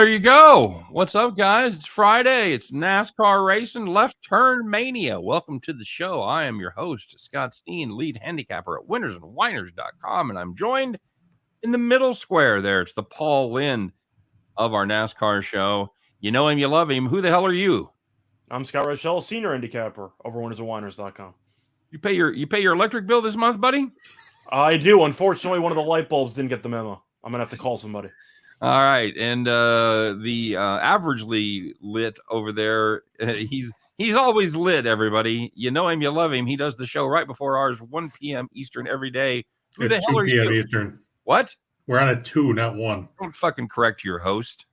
there you go. What's up, guys? It's Friday. It's NASCAR racing, left turn mania. Welcome to the show. I am your host, Scott Steen, lead handicapper at winnersandwhiners.com, and I'm joined in the middle square there. It's the Paul Lynn of our NASCAR show. You know him, you love him. Who the hell are you? I'm Scott Rochelle, senior handicapper over winnersandwhiners.com. You pay your electric bill this month, buddy? I do. Unfortunately, one of the light bulbs didn't get the memo. I'm gonna have to call somebody. All right, and the averagely lit over there, he's always lit, everybody. You know him, you love him. He does the show right before ours, 1 p.m. Eastern every day. Who it's the hell 2 are p.m. you? Eastern. What? We're on at 2, not 1. Don't fucking correct your host.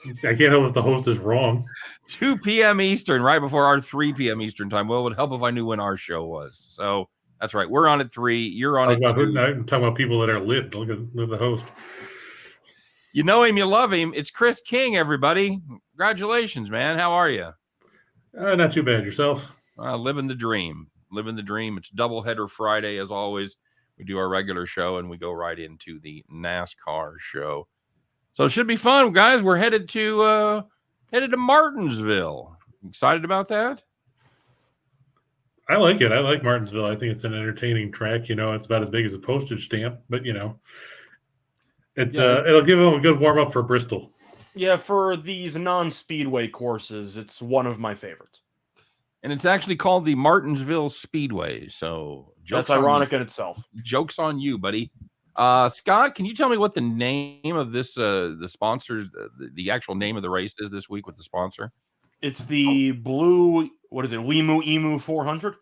I can't help if the host is wrong. 2 p.m. Eastern, right before our 3 p.m. Eastern time. Well, it would help if I knew when our show was. So that's right. We're on at 3. You're on at 2. I'm talking about people that are lit. Look at the host. You know him, you love him. It's Chris King, everybody. Congratulations, man. How are you? Not too bad. Yourself? Living the dream. Living the dream. It's doubleheader Friday, as always. We do our regular show, and we go right into the NASCAR show. So it should be fun, guys. We're headed to Martinsville. Excited about that? I like it. I like Martinsville. I think it's an entertaining track. You know, it's about as big as a postage stamp, but you know. It'll give them a good warm-up for Bristol. Yeah, for these non-speedway courses, it's one of my favorites. And it's actually called the Martinsville Speedway. So that's ironic in itself. Joke's on you, buddy. Scott, can you tell me what the name of this, the sponsors, the actual name of the race is this week with the sponsor? It's the Blue-Emu 400?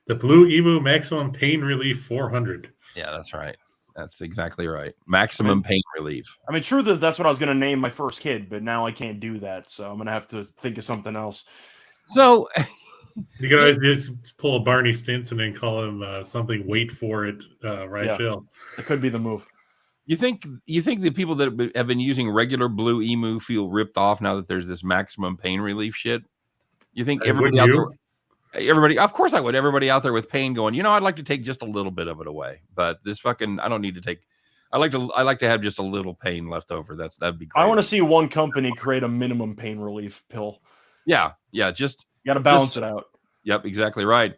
The Blue-Emu Maximum Pain Relief 400. Yeah, that's right. That's exactly right. Maximum pain relief. I mean, truth is, that's what I was going to name my first kid, but now I can't do that, so I'm going to have to think of something else. So you can always just pull a Barney Stinson and call him something. Wait for it, Rochelle. Yeah, it could be the move. You think the people that have been using regular Blue Emu feel ripped off now that there's this maximum pain relief shit? You think everybody out there? Everybody, of course I would. Everybody out there with pain going, I'd like to take just a little bit of it away, but this fucking, I don't need to take. I like to have just a little pain left over. That'd be great. I want to see one company create a minimum pain relief pill. Yeah, just you got to balance it out. Yep, exactly right.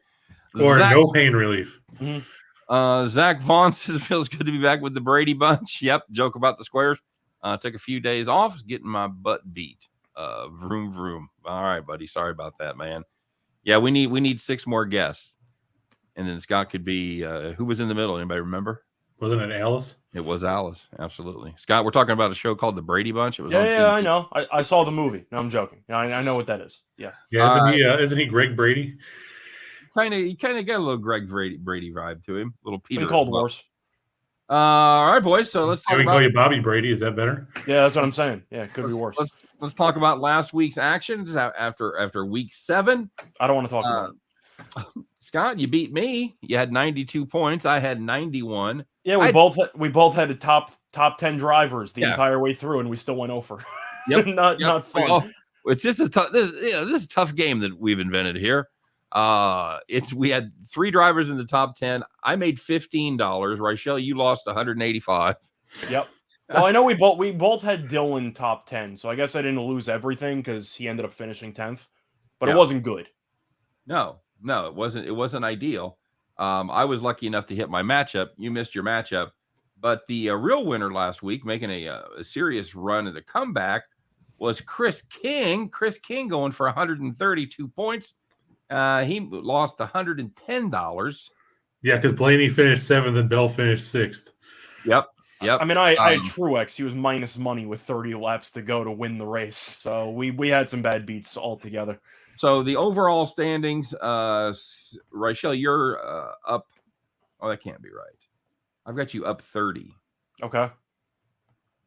Or no pain relief. Mm-hmm. Zach Vaughn says feels good to be back with the Brady Bunch. Yep, joke about the squares. Took a few days off, getting my butt beat. Vroom vroom. All right, buddy. Sorry about that, man. Yeah, we need 6 more guests, and then Scott could be who was in the middle? Anybody remember? Wasn't it Alice? It was Alice, absolutely. Scott, we're talking about a show called The Brady Bunch. It was I know. I saw the movie. No, I'm joking. I know what that is. Yeah. Isn't he Greg Brady? He kind of got a little Greg Brady vibe to him. Little Peter. Been called worse. All right, boys. So let's talk Can we about. call you Bobby Brady? Is that better? Yeah, that's what I'm saying. Yeah, it could be worse. Let's talk about last week's actions after week 7. I don't want to talk about it. Scott, you beat me. You had 92 points. I had 91. Yeah, we both had the top 10 drivers the entire way through, and we still went over. Yep, not fun. It's just a tough. This is a tough game that we've invented here. We had 3 drivers in the top 10. I made $15. Rochelle, you lost 185. Yep. Well, I know we both had Dylan top 10, so I guess I didn't lose everything because he ended up finishing 10th, but it wasn't good. No, it wasn't. It wasn't ideal. I was lucky enough to hit my matchup. You missed your matchup, but the real winner last week, making a serious run at a comeback, was Chris King. Chris King going for 132 points. He lost $110. Yeah, because Blaney finished 7th and Bell finished 6th. Yep. I mean, I had Truex. He was minus money with 30 laps to go to win the race. So we had some bad beats altogether. So the overall standings, Rochelle, you're up. Oh, that can't be right. I've got you up 30. Okay.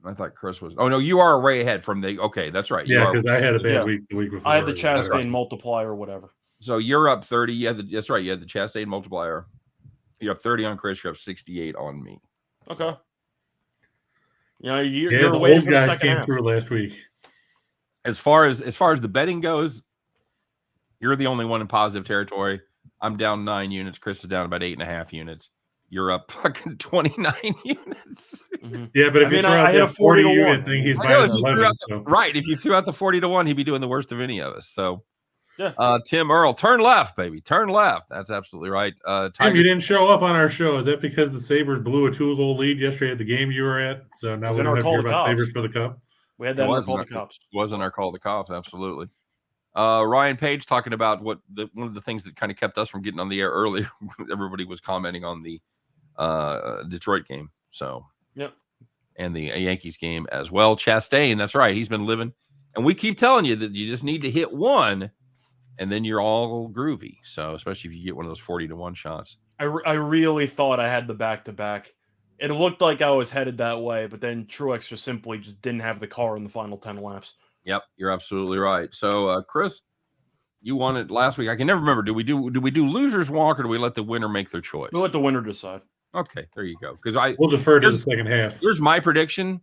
I thought Chris was. Oh no, you are way ahead from the. Okay, that's right. Yeah, because I had a bad week the week before. I had the Chastain multiplier, or whatever. So you're up 30. That's right. You had the Chastain multiplier. You're up 30 on Chris. You're up 68 on me. Okay. You're the waiting old for the guys second came half. through last week. As far as the betting goes, you're the only one in positive territory. I'm down 9 units. Chris is down about 8.5 units. you're up fucking 29 units. Mm-hmm. Yeah, but if you throw out that 40 unit thing, he's minus 11. Right. If you threw out the 40 to 1, he'd be doing the worst of any of us. So, yeah. Tim Earl, turn left, baby. Turn left. That's absolutely right. Tim, you didn't show up on our show. Is that because the Sabres blew a 2-goal lead yesterday at the game you were at? So now we don't have to hear about Sabres for the Cup. We had that in our Call the Cops. Wasn't our Call the Cops, absolutely. Ryan Page talking about one of the things that kind of kept us from getting on the air earlier. Everybody was commenting on the Detroit game. So, yep. And the Yankees game as well. Chastain, that's right. He's been living. And we keep telling you that you just need to hit one, and then you're all groovy. So, especially if you get one of those 40 to 1 shots. I really thought I had the back-to-back. It looked like I was headed that way, but then Truex just didn't have the car in the final 10 laps. Yep, you're absolutely right. So, Chris, you won it last week. I can never remember. Do we do losers walk, or do we let the winner make their choice? We'll let the winner decide. Okay, there you go. Because we'll defer to the second half. Here's my prediction: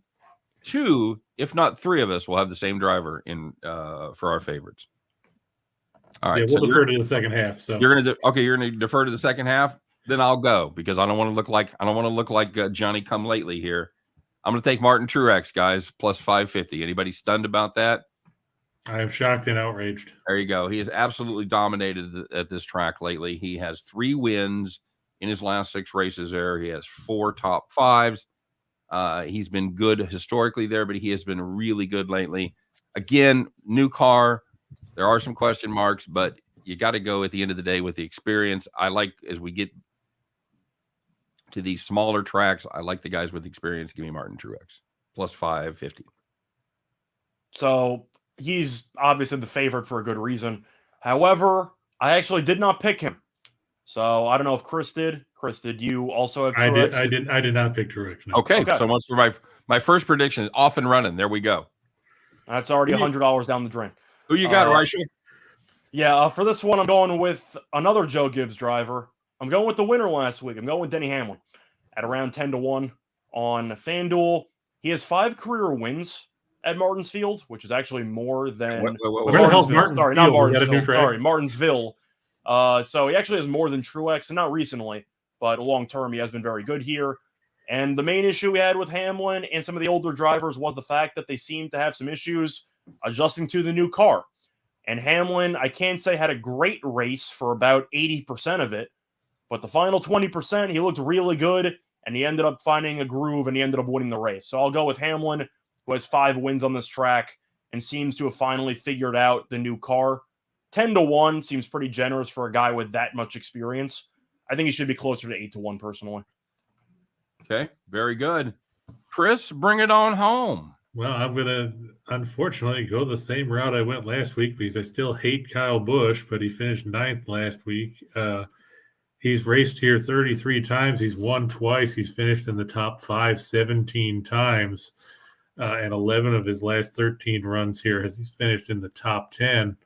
2, if not 3 of us, will have the same driver in for our favorites. All right, yeah, we'll defer to the second half. So you're gonna defer to the second half. Then I'll go because I don't want to look like Johnny Come Lately here. I'm going to take Martin Truex, guys, plus 550. Anybody stunned about that? I am shocked and outraged. There you go. He has absolutely dominated at this track lately. He has 3 wins in his last 6 races there. He has 4 top 5s. He's been good historically there, but he has been really good lately. Again, new car. There are some question marks, but you got to go at the end of the day with the experience. I like, as we get to these smaller tracks, I like the guys with experience. Give me Martin Truex plus 550. So he's obviously the favorite for a good reason. However, I actually did not pick him. So I don't know if Chris did. Chris, did you also have Truex? I did not pick Truex. No. Okay. So once for my first prediction is off and running. There we go. That's already $100 down the drain. Who you got, Raisha? Yeah, for this one, I'm going with another Joe Gibbs driver. I'm going with the winner last week. I'm going with Denny Hamlin at around 10 to 1 on FanDuel. He has 5 career wins at Martinsville, which is actually more than where the hell's Martinsville? Sorry, not Martinsville. Sorry, Martinsville. So he actually has more than Truex, and not recently, but long term, he has been very good here. And the main issue we had with Hamlin and some of the older drivers was the fact that they seemed to have some issues adjusting to the new car. And Hamlin, I can't say had a great race for about 80% of it, but the final 20%, he looked really good, and he ended up finding a groove, and he ended up winning the race. So I'll go with Hamlin, who has 5 wins on this track and seems to have finally figured out the new car. 10 to 1 seems pretty generous for a guy with that much experience. I think he should be closer to 8 to 1 personally. Okay, very good. Chris, bring it on home. Well, I'm going to, unfortunately, go the same route I went last week because I still hate Kyle Busch, but he finished 9th last week. He's raced here 33 times. He's won twice. He's finished in the top 5 17 times. And 11 of his last 13 runs here he's finished in the top 10.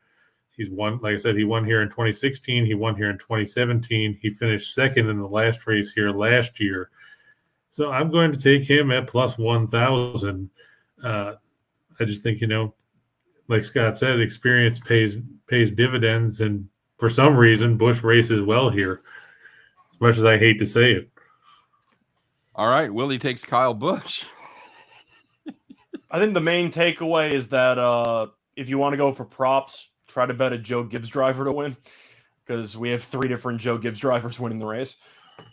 He's won, like I said, he won here in 2016. He won here in 2017. He finished 2nd in the last race here last year. So I'm going to take him at plus 1,000. I just think, like Scott said, experience pays dividends. And for some reason, Busch races well here, as much as I hate to say it. All right. Willie takes Kyle Busch. I think the main takeaway is that if you want to go for props, try to bet a Joe Gibbs driver to win, because we have 3 different Joe Gibbs drivers winning the race.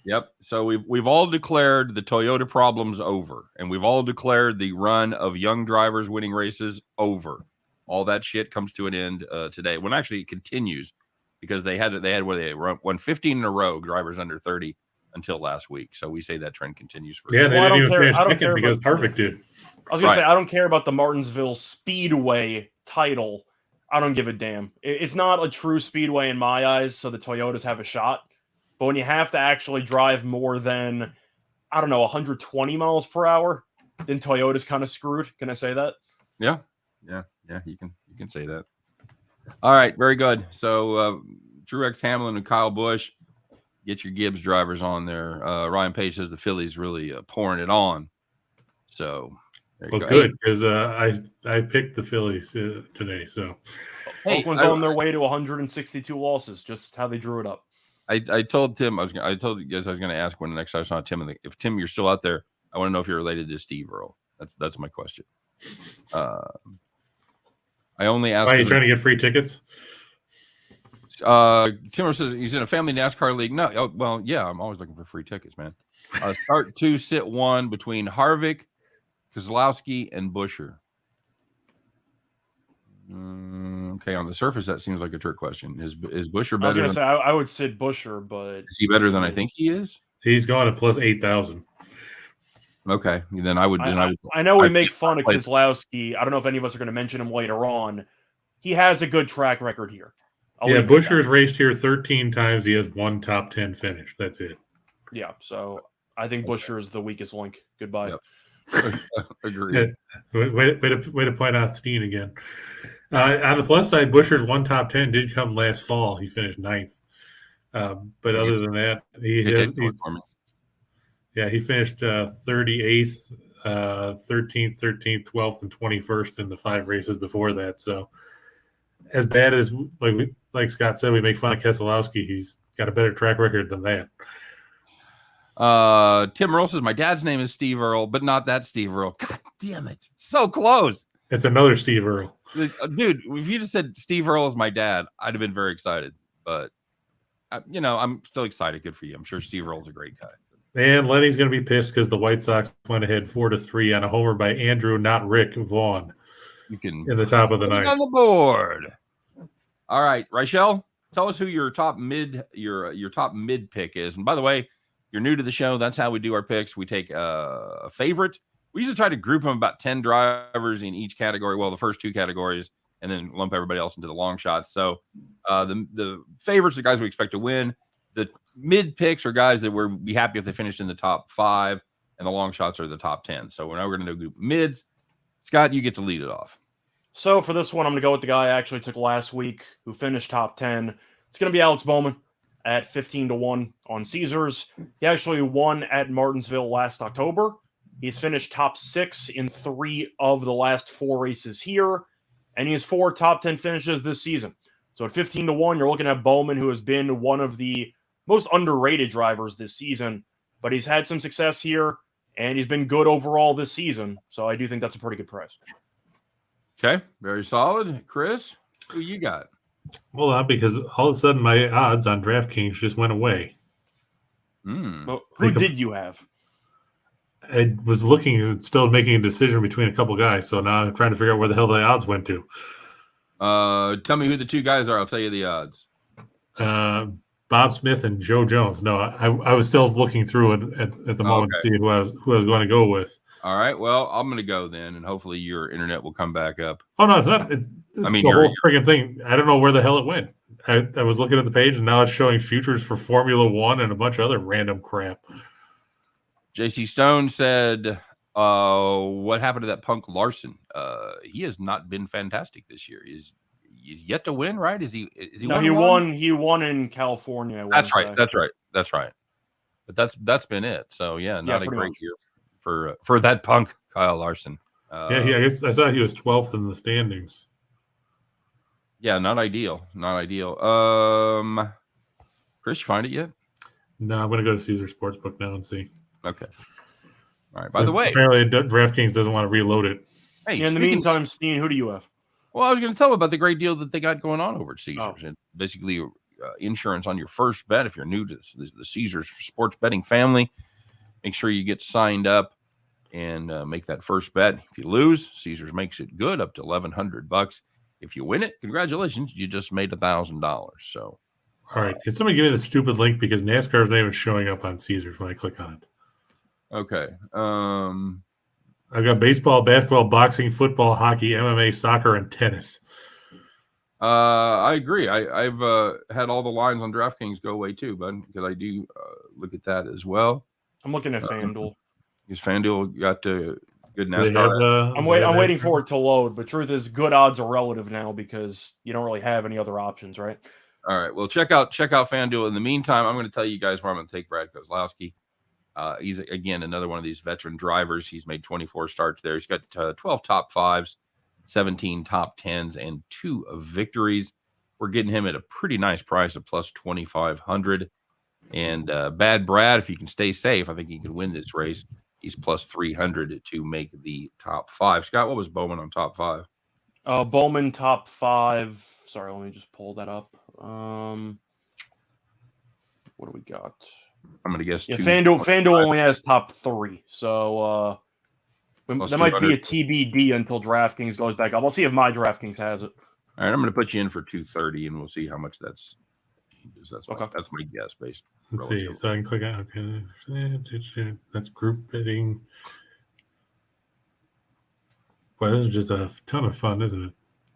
Yep. So we've all declared the Toyota problems over, and we've all declared the run of young drivers winning races over. All that shit comes to an end today. When actually it continues, because they won 15 in a row, drivers under 30 until last week. So we say that trend continues. They didn't even finish second because Perfect did. I was going to say, I don't care about the Martinsville Speedway title. I don't give a damn. It's not a true speedway in my eyes, so the Toyotas have a shot. But when you have to actually drive more than, 120 miles per hour, then Toyota's kind of screwed. Can I say that? Yeah. You can say that. All right, very good. So Truex, Hamlin, and Kyle Busch, get your Gibbs drivers on there. Ryan Page says the Phillies really pouring it on. So there you go. Good, because I picked the Phillies today. So Oakland's on their way to 162 losses, just how they drew it up. I told Tim I told you guys I was going to ask when the next time I saw Tim. If Tim, you're still out there, I want to know if you're related to Steve Earle. That's my question. I only asked. Why are you trying to get free tickets? Tim says he's in a family NASCAR league. No, well, yeah, I'm always looking for free tickets, man. Start 2, sit 1 between Harvick, Keselowski, and Buescher. Okay, on the surface, that seems like a trick question. Is Buescher better? I was going to say I would sit Buescher, but is he better than I think he is? He's going to plus 8,000. Okay, then I would. I know we make fun of Keselowski. I don't know if any of us are going to mention him later on. He has a good track record here. Buescher's raced here 13 times. He has 1 top 10 finish. That's it. Yeah, so I think Buescher is the weakest link. Goodbye. Yep. Agreed. Way to point out Steen again. On the plus side, Buescher's 1 top 10 did come last fall. He finished 9th. But other than that, he finished 38th, 13th, 13th, 12th, and 21st in the 5 races before that. So as bad as like Scott said, we make fun of Keselowski. He's got a better track record than that. Tim Earle says my dad's name is Steve Earle, but not that Steve Earle. God damn it, so close. It's another Steve Earle. Dude, if you just said Steve Earle is my dad, I'd have been very excited. But I'm still excited. Good for you. I'm sure Steve Earle's a great guy. And Lenny's going to be pissed because the White Sox went ahead 4-3 on a homer by Andrew, not Rick Vaughn. You can in the top of the ninth on the board. All right, Rachel, tell us who your top mid pick is. And by the way, you're new to the show. That's how we do our picks. We take a favorite. We usually try to group them about 10 drivers in each category. Well, the first 2 categories, and then lump everybody else into the long shots. So the favorites are guys we expect to win. The mid picks are guys that we'll be happy if they finish in the top 5, and the long shots are the top 10. So now we're going to do mids. Scott, you get to lead it off. So for this one, I'm going to go with the guy I actually took last week who finished top 10. It's going to be Alex Bowman at 15-1 on Caesars. He actually won at Martinsville last October. He's finished top 6 in 3 of the last 4 races here, and he has 4 top 10 finishes this season. So at 15-1, you're looking at Bowman, who has been one of the most underrated drivers this season, but he's had some success here, and he's been good overall this season. So I do think that's a pretty good price. Okay, very solid. Chris, who you got? Well, because all of a sudden my odds on DraftKings just went away. Well, who did you have? I was looking and still making a decision between a couple guys, so now I'm trying to figure out where the hell the odds went to. Tell me who the 2 guys are. I'll tell you the odds. Bob Smith and Joe Jones. No, I was still looking through it at the moment to see who I was going to go with. All right. Well, I'm going to go then, and hopefully your internet will come back up. Oh no, it's not. The whole freaking thing. I don't know where the hell it went. I was looking at the page, and now it's showing futures for Formula One and a bunch of other random crap. JC Stone said, "What happened to that punk Larson? He has not been fantastic this year. He's yet to win, right? Is he? No, he won. He won in California. That's right. That's right. But that's been it. So not a great year for that punk Kyle Larson. I guess I saw he was 12th in the standings. Yeah, not ideal. Chris, you find it yet? No, I'm going to go to Caesar Sportsbook now and see. Okay. All right. By the way, apparently DraftKings doesn't want to reload it. Hey, in the meantime, Steen, who do you have? Well, I was going to tell you about the great deal that they got going on over at Caesars. And basically, insurance on your first bet. If you're new to the Caesars sports betting family, make sure you get signed up and make that first bet. If you lose, Caesars makes it good up to $1,100. If you win it, congratulations, you just made $1,000. So, all right, can somebody give me the stupid link because NASCAR's name is showing up on Caesars when I click on it? Okay. I've got baseball, basketball, boxing, football, hockey, MMA, soccer, and tennis. I agree. I've had all the lines on DraftKings go away too, but because I do look at that as well. I'm looking at FanDuel. Because FanDuel got good NASCAR. I'm waiting for it to load, but truth is, good odds are relative now because you don't really have any other options, right? All right. Well, check out FanDuel. In the meantime, I'm going to tell you guys where I'm going to take Brad Keselowski. He's, again, another one of these veteran drivers. He's made 24 starts there. He's got 12 top 5s, 17 top 10s, and 2 victories. we're getting him at a pretty nice price of plus 2,500. And Bad Brad, if he can stay safe, I think he can win this race. He's plus 300 to make the top 5. Scott, what was Bowman on top 5? Bowman top 5. Sorry, let me just pull that up. What do we got? I'm going to guess. Yeah, FanDuel only has top 3. So that might be a TBD until DraftKings goes back up. I'll see if my DraftKings has it. All right, I'm going to put you in for 230, and we'll see how much that's. That's okay. That's my guess based. Let's see. So I can click on. Okay, that's group bidding. Well, this is just a ton of fun, isn't it?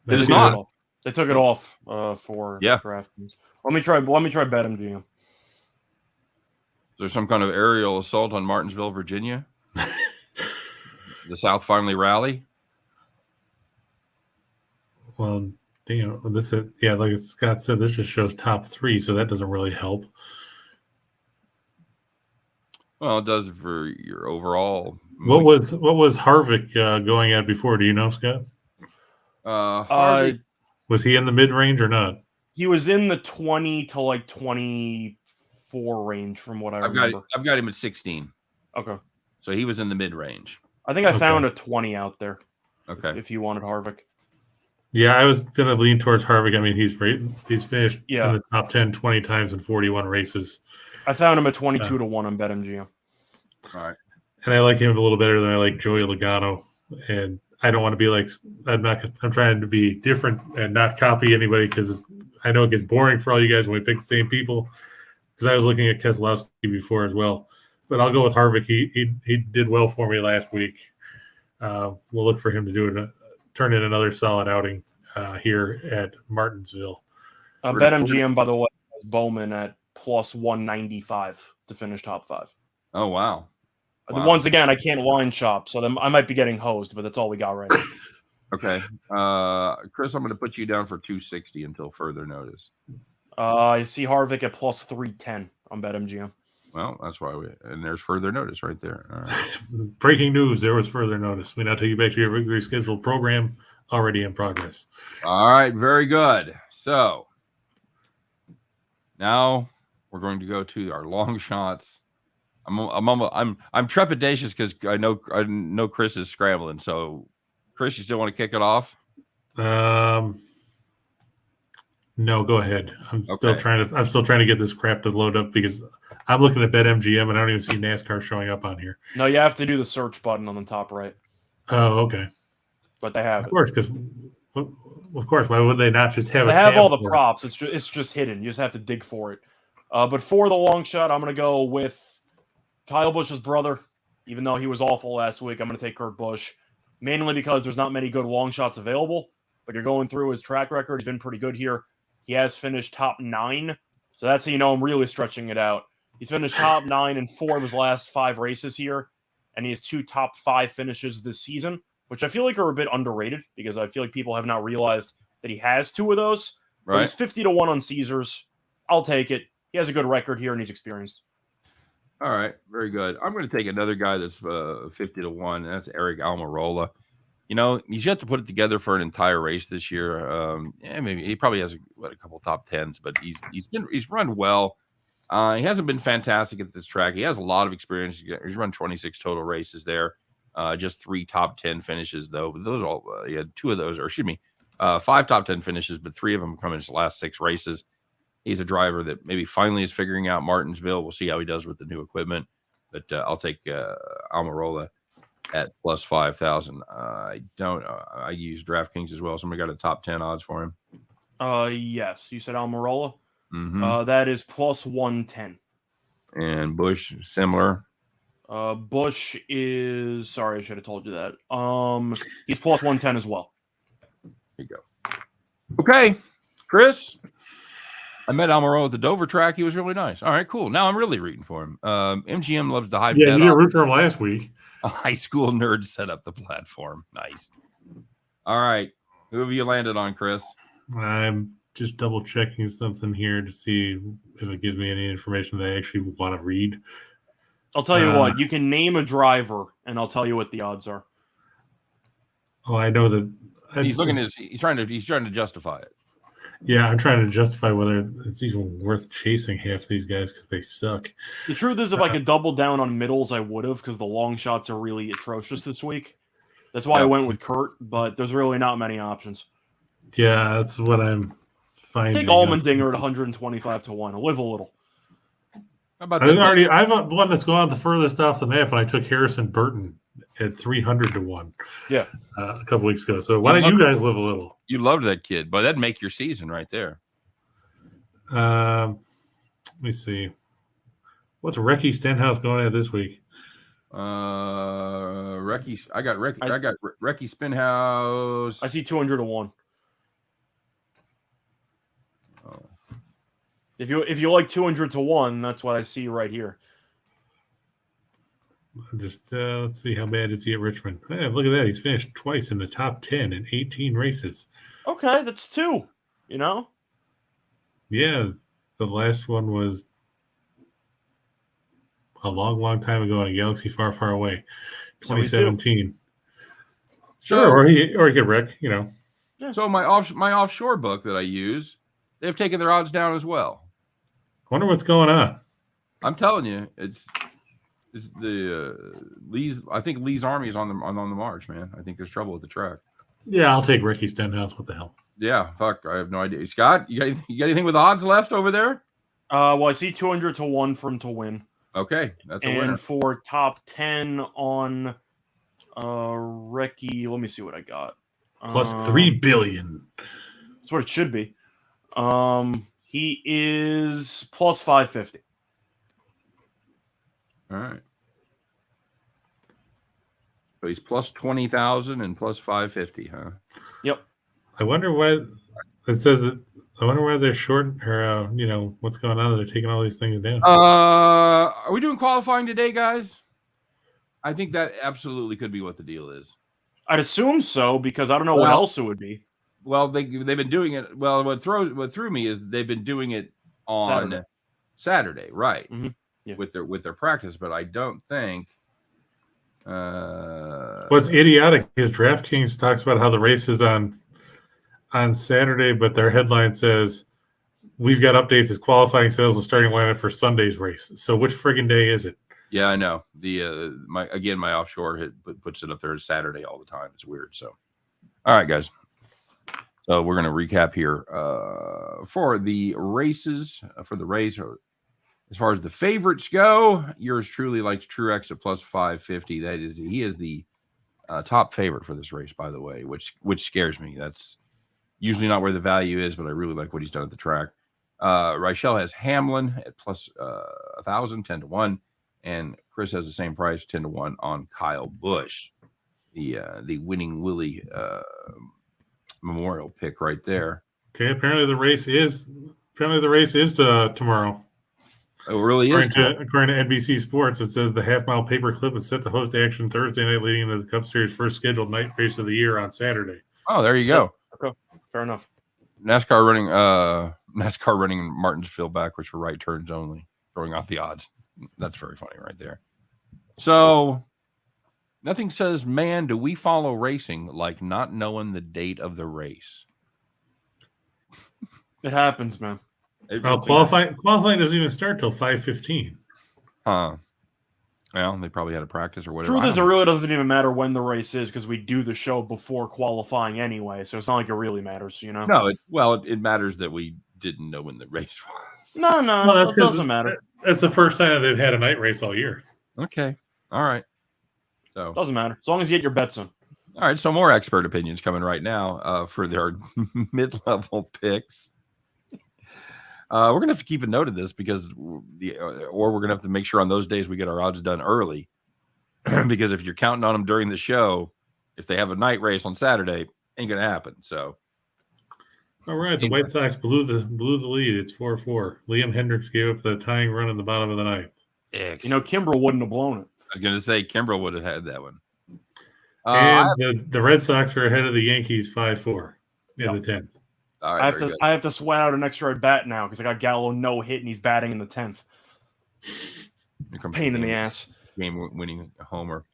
It's not. They took it off for DraftKings. Let me try BetMGM. Is there some kind of aerial assault on Martinsville, Virginia? The South finally rally? Well, this is, like Scott said, this just shows top 3, so that doesn't really help. Well, it does for your overall. What was Harvick going at before? Do you know, Scott? Harvick, was he in the mid range or not? He was in the 20 to like 24 range, from what I remember. I've got him at 16. Okay, so he was in the mid range. I think I found a 20 out there. Okay, if you wanted Harvick. Yeah, I was gonna lean towards Harvick. I mean, he's finished in the top 10 20 times in 41 races. I found him at 22 to 1 on BetMGM. All right, and I like him a little better than I like Joey Logano. And I don't want to be like I'm trying to be different and not copy anybody, because I know it gets boring for all you guys when we pick the same people. Because I was looking at Keselowski before as well, but I'll go with Harvick. He did well for me last week. We'll look for him to do it. Turn in another solid outing here at Martinsville. BetMGM, by the way, has Bowman at plus 195 to finish top 5. Oh, wow. Once again, I can't line shop, so I might be getting hosed, but that's all we got right now. Okay. Chris, I'm going to put you down for 260 until further notice. I see Harvick at plus 310 on BetMGM. Well, that's why and there's further notice right there. All right. Breaking news, there was further notice. We now take you back to your regularly scheduled program, already in progress. All right, very good. So now we're going to go to our long shots. I'm trepidatious because I know Chris is scrambling. So Chris, you still want to kick it off? No, go ahead. I'm still trying to get this crap to load up, because I'm looking at BetMGM and I don't even see NASCAR showing up on here. No, you have to do the search button on the top right. Oh, okay. But they have it. Of course. Why would they not just have it? They have all the props. It's just hidden. You just have to dig for it. But for the long shot, I'm going to go with Kyle Busch's brother. Even though he was awful last week, I'm going to take Kurt Busch, mainly because there's not many good long shots available. But you're going through his track record. He's been pretty good here. He has finished top 9. So that's how you know I'm really stretching it out. He's finished top 9 in 4 of his last 5 races here. And he has 2 top 5 finishes this season, which I feel like are a bit underrated, because I feel like people have not realized that he has 2 of those. Right. But he's 50 to 1 on Caesars. I'll take it. He has a good record here, and he's experienced. All right. Very good. I'm going to take another guy that's 50 to 1, and that's Eric Almirola. You know, he's yet to put it together for an entire race this year. Maybe he probably has a couple top 10s, but he's run well. He hasn't been fantastic at this track. He has a lot of experience. He's run 26 total races there. Just 3 top 10 finishes, though. But those all he had 2 of those, or 5 top 10 finishes, but 3 of them come in his last 6 races. He's a driver that maybe finally is figuring out Martinsville. We'll see how he does with the new equipment. But I'll take Almirola at plus 5,000. I use DraftKings as well. Somebody got a top 10 odds for him. Yes. You said Almirola? Mm-hmm. That is plus 110. And Busch, similar. Busch is, sorry, I should have told you that. He's plus 110 as well. There you go. Okay, Chris. I met Almirola at the Dover track. He was really nice. All right, cool. Now I'm really rooting for him. MGM loves to hype. Yeah, you didn't root for him last week. A high school nerd set up the platform. Nice. All right. Who have you landed on, Chris? I'm just double checking something here to see if it gives me any information that I actually want to read. I'll tell you what. You can name a driver, and I'll tell you what the odds are. Oh, I know that. He's trying to justify it. Yeah, I'm trying to justify whether it's even worth chasing half these guys because they suck. The truth is, if I could double down on middles, I would have, because the long shots are really atrocious this week. That's why I went with Kurt, but there's really not many options. Yeah, that's what I'm finding. Take Allmendinger at 125 to 1. Live a little. How about I've one that's gone the furthest off the map, and I took Harrison Burton at 300 to 1. Yeah, a couple weeks ago. So why don't you guys live a little? You loved that kid, but that'd make your season right there. Let me see. What's Recky Stenhouse going at this week? Recky, I got Recky Spinhouse. I see 200 to 1. Oh. If you like 200 to 1, that's what I see right here. Just let's see how bad is he at Richmond. Hey, look at that. He's finished twice in the top 10 in 18 races. Okay, that's 2. You know? Yeah, the last one was a long, long time ago in a galaxy far, far away. 2017. Sure, or he could wreck, you know. Yeah. So my offshore book that I use, they've taken their odds down as well. Wonder what's going on. I'm telling you, it's the Lee's. I think Lee's army is on the march, man. I think there's trouble with the track. Yeah, I'll take Ricky Stenhouse. What the hell? Yeah, fuck. I have no idea. Scott, you got anything with odds left over there? Well, I see 200 to 1 for him to win. Okay, that's a winner. And for top 10 on Ricky, let me see what I got. Plus 3 billion. That's what it should be. He is plus 550. All right. So he's plus 20,000 and plus 550, huh? Yep. I wonder why it says it. I wonder why they're short, or what's going on? They're taking all these things down. Are we doing qualifying today, guys? I think that absolutely could be what the deal is. I'd assume so, because I don't know what else it would be. Well, they've been doing it. Well, what threw me is they've been doing it on Saturday, right? Mm-hmm. Yeah. With their practice, but I don't think. What's idiotic is DraftKings talks about how the race is on Saturday, but their headline says we've got updates as qualifying sales and starting lineup for Sunday's race. So which friggin' day is it? Yeah, I know. My offshore puts it up there as Saturday all the time. It's weird. So, all right, guys. So we're going to recap here for the races for the race. As far as the favorites go, yours truly likes Truex at plus 550. He is the top favorite for this race, by the way, which scares me. That's usually not where the value is, but I really like what he's done at the track. Reichel has Hamlin at plus 1,000, 10 to 1, and Chris has the same price, 10 to 1 on Kyle Busch, the winning Willie Memorial pick right there. Okay, apparently the race is tomorrow. It really is. According to NBC Sports, it says the half-mile paperclip is set to host action Thursday night, leading into the Cup Series' first scheduled night race of the year on Saturday. Oh, there you go. Okay, fair enough. NASCAR running Martinsville backwards for right turns only, throwing off the odds. That's very funny right there. So, nothing says, man, do we follow racing like not knowing the date of the race. It happens, man. Qualifying doesn't even start till 5:15. Well, they probably had a practice or whatever. Truth is, it really doesn't even matter when the race is because we do the show before qualifying anyway, so it's not like it really matters, you know? No, it matters that we didn't know when the race was. No, it doesn't matter. That's the first time that they've had a night race all year. Okay. All right. So doesn't matter. As long as you get your bets in. All right, so more expert opinions coming right now for their mid-level picks. We're going to have to keep a note of this because or we're going to have to make sure on those days we get our odds done early. Because if you're counting on them during the show, if they have a night race on Saturday, ain't going to happen. So, all right, the White Sox blew the lead. It's 4-4. Liam Hendricks gave up the tying run in the bottom of the ninth. Excellent. You know, Kimbrel wouldn't have blown it. I was going to say Kimbrel would have had that one. And the Red Sox are ahead of the Yankees 5-4 in the 10th. All right, I have to sweat out an extra at bat now because I got Gallo no hit and he's batting in the 10th. Pain in the ass. Game-winning homer.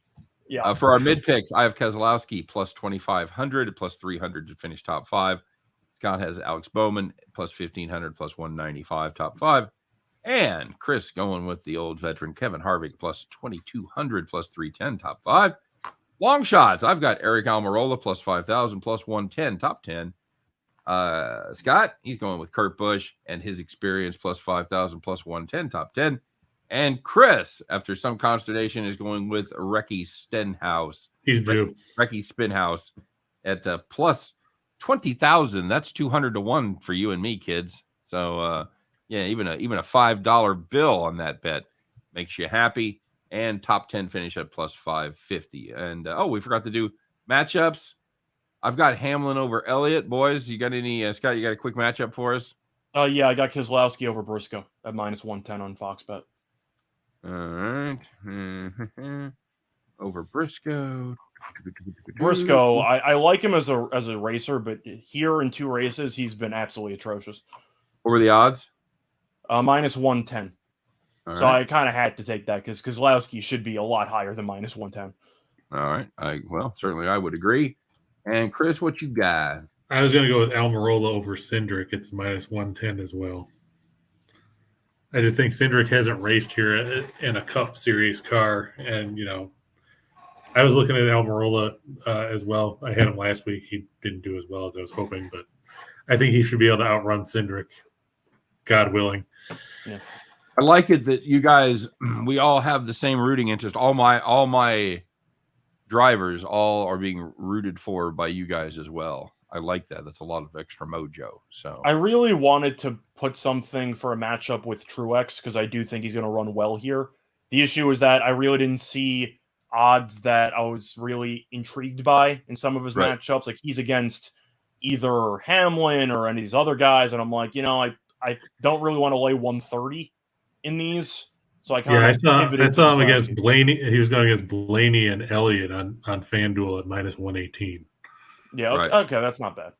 Yeah. For our mid picks, I have Keselowski plus 2,500, plus 300 to finish top 5. Scott has Alex Bowman plus 1,500 plus 195 top 5. And Chris going with the old veteran Kevin Harvick plus 2,200 plus 310 top 5. Long shots. I've got Eric Almirola plus 5,000 plus 110 top 10. Scott, he's going with Kurt Busch and his experience plus 5,000 plus 110 top 10. And Chris, after some consternation, is going with Recky Stenhouse. He's due. Recky Spinhouse at plus 20,000. That's 200 to 1 for you and me, kids. So, yeah, even a $5 bill on that bet makes you happy. And top 10 finish at plus 550. And we forgot to do matchups. I've got Hamlin over Elliott, boys. You got any, Scott? You got a quick matchup for us? Yeah, I got Keselowski over Briscoe at minus 110 on Fox Bet. All right. Over Briscoe. Briscoe, I like him as a racer, but here in 2 races, he's been absolutely atrocious. What were the odds? Minus 110. All so right. I kind of had to take that because Keselowski should be a lot higher than minus 110. All right. Certainly I would agree. And Chris, what you got? I was going to go with Almirola over Cindric. It's minus 110 as well. I just think Cindric hasn't raced here in a Cup Series car. And, I was looking at Almirola as well. I had him last week. He didn't do as well as I was hoping, but I think he should be able to outrun Cindric, God willing. Yeah. I like it that you guys, we all have the same rooting interest. All my drivers all are being rooted for by you guys as well. I like that. That's a lot of extra mojo. So I really wanted to put something for a matchup with Truex because I do think he's going to run well here. The issue is that I really didn't see odds that I was really intrigued by in some of his matchups. Like he's against either Hamlin or any of these other guys, and I'm like, I don't really want to lay 130 in these. So I kind of I saw him against Blaney. He was going against Blaney and Elliott on FanDuel at minus 118. Yeah, okay, that's not bad.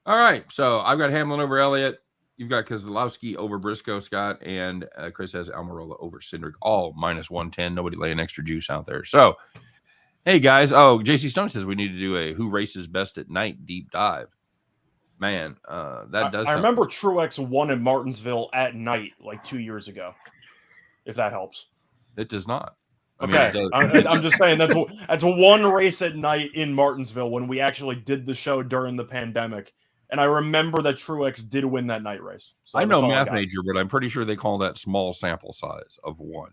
All right, so I've got Hamlin over Elliott. You've got Keselowski over Briscoe, Scott, and Chris has Almirola over Cindric, all minus 110. Nobody laying extra juice out there. So, hey, guys. Oh, JC Stone says we need to do a Who Races Best at Night deep dive. Man, that does. I remember Truex won in Martinsville at night like 2 years ago, if that helps. It does not. I'm just saying that's one race at night in Martinsville when we actually did the show during the pandemic. And I remember that Truex did win that night race. So I know math major, but I'm pretty sure they call that small sample size of 1.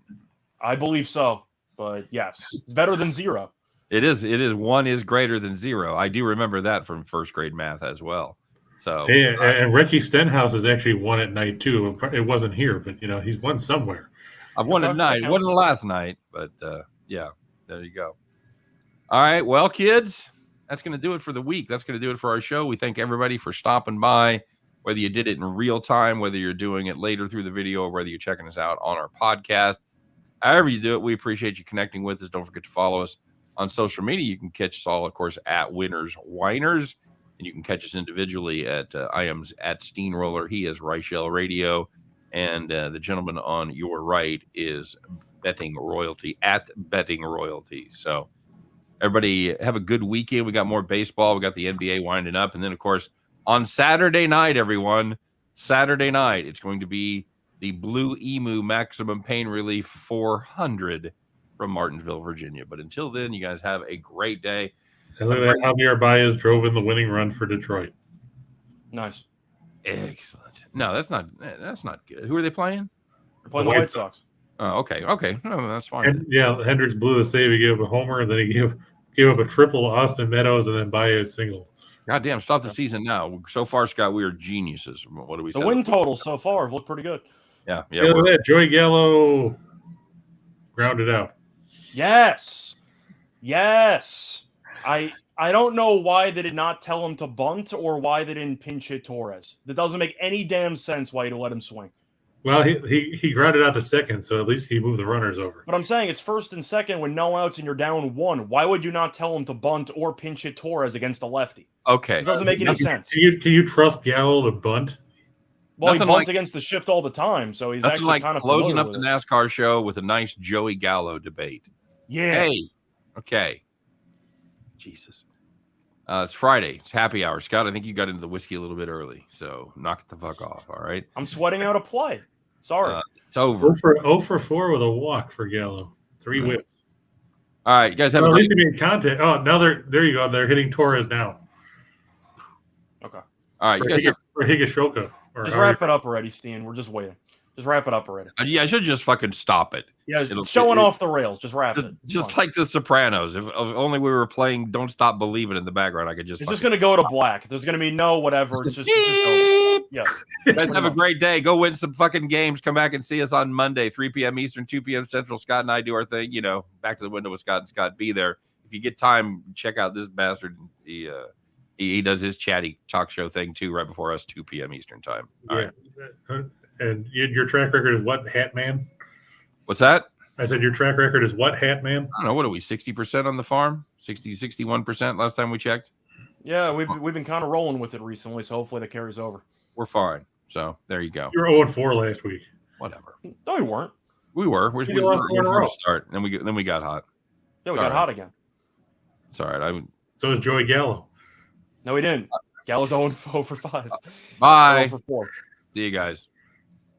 I believe so. But yes, better than 0. It is. 1 is greater than 0. I do remember that from first grade math as well. So, and Recky Stenhouse has actually won at night too. It wasn't here, but he's won somewhere. I've won at night. It wasn't last night, but yeah, there you go. All right, well, kids, that's going to do it for the week. That's going to do it for our show. We thank everybody for stopping by, whether you did it in real time, whether you're doing it later through the video, or whether you're checking us out on our podcast. However you do it, we appreciate you connecting with us. Don't forget to follow us on social media. You can catch us all, of course, at Winners Whiners, and you can catch us individually at I am at Steamroller. He is Reichel Radio, and the gentleman on your right is Betting Royalty at Betting Royalty. So everybody have a good weekend. We got more baseball. We got the NBA winding up. And then, of course, on Saturday night, everyone, Saturday night, it's going to be the Blue-Emu Maximum Pain Relief 400 from Martinsville, Virginia. But until then, you guys have a great day. And look at that. Javier Baez drove in the winning run for Detroit. Nice. Excellent. No, that's not good. Who are they playing? They're playing the White Sox. Oh, okay. No, that's fine. And, yeah, Hendricks blew the save. He gave up a homer, and then he gave up a triple to Austin Meadows, and then Baez single. Goddamn, stop the season now. So far, Scott, we are geniuses. What do we say? The win total so far have looked pretty good. Yeah. Look at that. Joey Gallo grounded out. Yes. I don't know why they did not tell him to bunt or why they didn't pinch hit Torres. That doesn't make any damn sense why you let him swing. Well, he grounded out to second, so at least he moved the runners over. But I'm saying it's first and second with no outs and you're down 1. Why would you not tell him to bunt or pinch hit Torres against a lefty? Okay. It doesn't make any sense. Can you trust Gallo to bunt? Well, he bunts against the shift all the time, so he's actually like kind of closing up the NASCAR show with a nice Joey Gallo debate. Yeah. Hey. Okay. Jesus. It's Friday. It's happy hour. Scott, I think you got into the whiskey a little bit early, so knock it the fuck off. All right. I'm sweating out a play. Sorry. It's over. 0 for 4 with a walk for Gallo. 3 whips. All right, you guys have at a least he made contact. Oh, now there you go. They're hitting Torres now. Okay. All right, For you guys for Higashoka. Just wrap it up already, Steen. We're just waiting. Just wrap it up already. Yeah, I should just fucking stop it. Yeah, showing off the rails. Just wrap it. Just like The Sopranos. If only we were playing "Don't Stop Believing" in the background, I could just. It's just gonna go to black. There's gonna be no whatever. It's just yeah. You guys have a great day. Go win some fucking games. Come back and see us on Monday, 3 p.m. Eastern, 2 p.m. Central. Scott and I do our thing. You know, back to the window with Scott and Scott. Be there. If you get time, check out this bastard. He does his chatty talk show thing too, right before us, 2 p.m. Eastern time. All right. And your track record is what, Hat Man? What's that? I said your track record is what, Hat Man? I don't know. What are we, 60% on the farm? 61% last time we checked? Yeah, we've been kind of rolling with it recently, so hopefully that carries over. We're fine. So there you go. You were 0-4 last week. Whatever. No, we weren't. We were. We lost from the start. Then we got hot. Yeah, we got hot again. It's all right. So is Joey Gallo. No, he didn't. Gallo's 0 for 5. Bye. 0 for 4. See you guys.